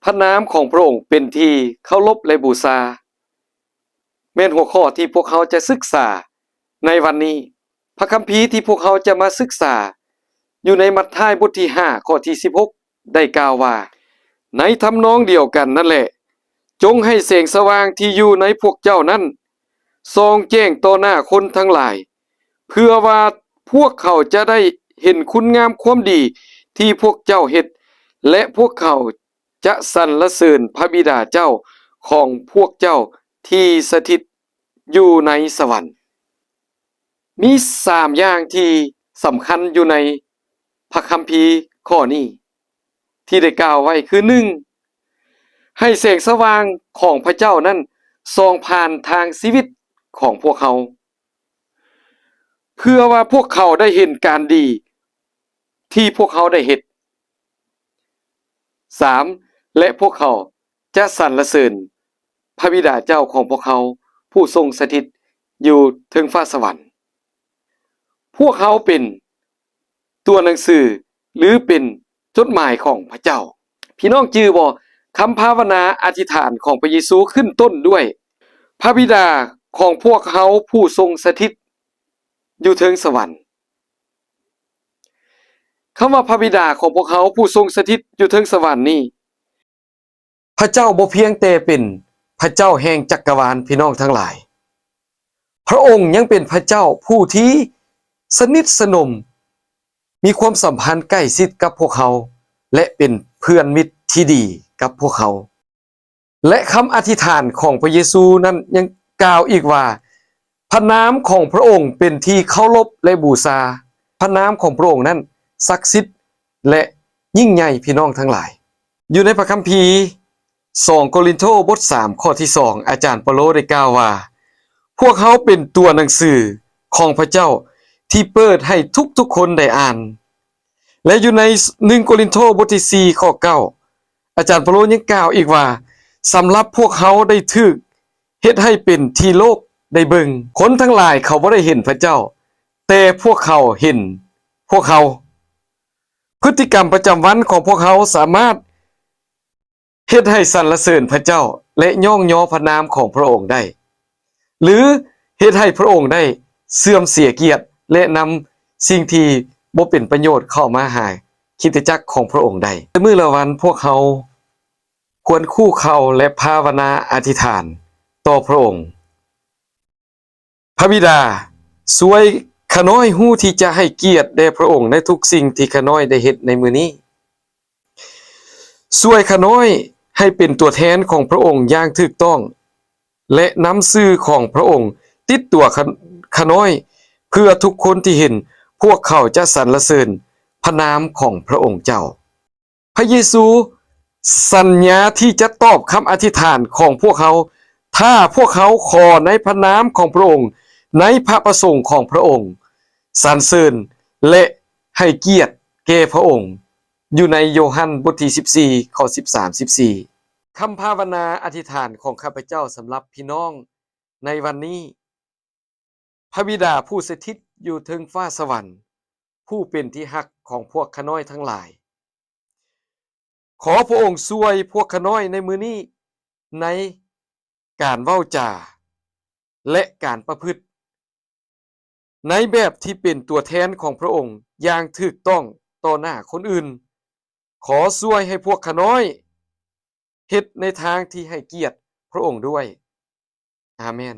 พระนามของพระองค์เป็นที่เคารพและบูชาแม่นหัวข้อที่พวกเขาจะศึกษาในวันนี้พระคัมภีร์ที่พวกเขาจะมาศึกษาอยู่ในมัทธิวบทที่5ข้อที่16ได้กล่าวว่าในทำนองเดียวกันนั่นแหละจงให้แสงสว่างที่อยู่ในพวกเจ้านั้นส่องแจ้งต่อหน้าคนทั้งหลายเพื่อว่าพวกเขาจะได้เห็นคุณงามความดีที่พวกเจ้าเฮ็ดและพวกเขาจะสรรเสริญพระบิดาเจ้าของพวกเจ้าที่สถิตอยู่ในสวรรค์มี3อย่างที่สำคัญอยู่ในพระคัมภีร์ข้อนี้ที่ได้กล่าวไว้คือ1ให้แสงสว่างของพระเจ้านั้นส่องผ่านทางชีวิตของพวกเขาเพื่อว่าพวกเขาได้เห็นการดีที่พวกเขาได้เฮ็ด3และพวกเขาจะสรรเสริญพระบิดาเจ้าของพวกเขาผู้ทรงสถิตอยู่ถึงฟ้าสวรรค์พวกเขาเป็นตัวหนังสือหรือเป็นจดหมายของพระเจ้าพี่น้องจื่อบ่คำภาวนาอธิษฐานของพระเยซูขึ้นต้นด้วยพระบิดาของพวกเขาผู้ทรงสถิตอยู่ถึงสวรรค์คำว่าพระบิดาของพวกเขาผู้ทรงสถิตอยู่ถึงสวรรค์นี้พระเจ้าบ่เพียงแต่เป็นพระเจ้าแห่งจักรวาลพี่น้องทั้งหลายพระองค์ยังเป็นพระเจ้าผู้ที่สนิทสนมมีความสัมพันธ์ใกล้ชิดกับพวกเขาและเป็นเพื่อนมิตรที่ดีกับพวกเขาและคำอธิษฐานของพระเยซูนั้นยังกล่าวอีกว่าพระนามของพระองค์เป็นที่เคารพและบูชาพระนามของพระองค์นั้นศักดิ์สิทธิ์และยิ่งใหญ่พี่น้องทั้งหลายอยู่ในพระคัมภีร์2โครินธ์บท3ข้อที่2อาจารย์เปาโลได้กล่าวว่าพวกเขาเป็นตัวหนังสือของพระเจ้าที่เปิดให้ทุกๆคนได้อ่านและอยู่ใน1โครินธ์บทที่4ข้อ9อาจารย์เปาโลยังกล่าวอีกว่าสำหรับพวกเขาได้ถูกเฮ็ดให้เป็นที่โลกได้เบิ่งคนทั้งหลายเขาบ่ได้เห็นพระเจ้าแต่พวกเขาเห็นพวกเขาพฤติกรรมประจำวันของพวกเขาสามารถเฮ็ดให้สรรเสริญพระเจ้าและย่องย่อพระนามของพระองค์ได้หรือเฮ็ดให้พระองค์ได้เสื่อมเสียเกียรติและนำสิ่งที่บ่เป็นประโยชน์เข้ามาหาคริสตจักรของพระองค์ได้มื้อละวันพวกเขาควรคู่เข้าและภาวนาอธิษฐานต่อพระองค์พระบิดาช่วยข้าน้อยฮู้ที่จะให้เกียรติแด่พระองค์ในทุกสิ่งที่ข้าน้อยได้เฮ็ดในมื้อนี้ช่วยข้าน้อยให้เป็นตัวแทนของพระองค์อย่างถูกต้องและนำชื่อของพระองค์ติดตัวข้าน้อยเพื่อทุกคนที่เห็นพวกเขาจะสรรเสริญพระนามของพระองค์เจ้าพระเยซูสัญญาที่จะตอบคำอธิษฐานของพวกเขาถ้าพวกเขาขอในพระนามของพระองค์ในพระประสงค์ของพระองค์สรรเสริญและให้เกียรติแก่พระองค์อยู่ในโยฮันบทที่14ข้อ13-14คำภาวนาอธิษฐานของข้าพเจ้าสำหรับพี่น้องในวันนี้พระบิดาผู้สถิตอยู่ถึงฟ้าสวรรค์ผู้เป็นที่ฮักของพวกข้าน้อยทั้งหลายขอพระองค์ช่วยพวกข้าน้อยในมื้อนี้ในการเว้าจาและการประพฤติในแบบที่เป็นตัวแทนของพระองค์อย่างถูกต้องต่อหน้าคนอื่นขอช่วยให้พวกข้าน้อยเฮ็ดในทางที่ให้เกียรติพระองค์ด้วยอาเมน